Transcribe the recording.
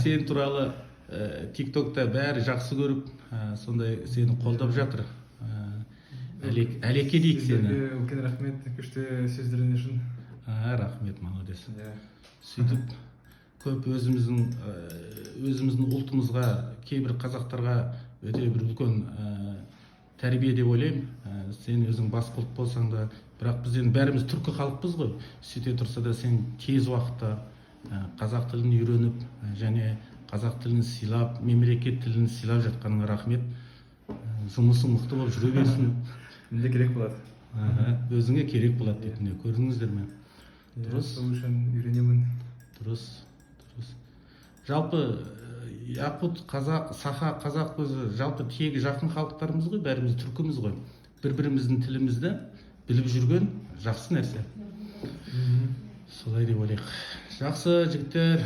сен туралы тиктокта бәрі жақсы көріп сондай сені қолдап жатыр. Әлеке дейік сені. Сіздерге үлкен рахмет күшті сөздерің үшін. Рахмет, молодец. Сөйтіп көп өзіміздің ұлтымызға, кейбір қазақтарға өте бір үлкен тәрбие деп ойлаймын. Сен өзің басқа ұлт болсаң да, бірақ біз енді бәріміз түркі халықпыз ғой. Сөйте тұрса да сен тез уақытта қазақ тілін үйреніп және қазақ тілін сыйлап, мемлекет тілін сыйлап жатқаныңа рахмет. Жұмысың мықты болып жүре берсін. Менде керек болады. Өзіңе керек болады дейтін. Көрдіңіздер ме? Дұрыс. Сол үшін үйренемін. Дұрыс. Жалпы Яқут, қазақ, Саха, қазақ өзі жалпы тегі жақын халықтарымыз ғой, бәріміз түркіміз ғой. Бір-біріміздің тілімізді біліп жүрген жақсы нәрсе. Солай деп ойлайық. Жақсы жігіттер.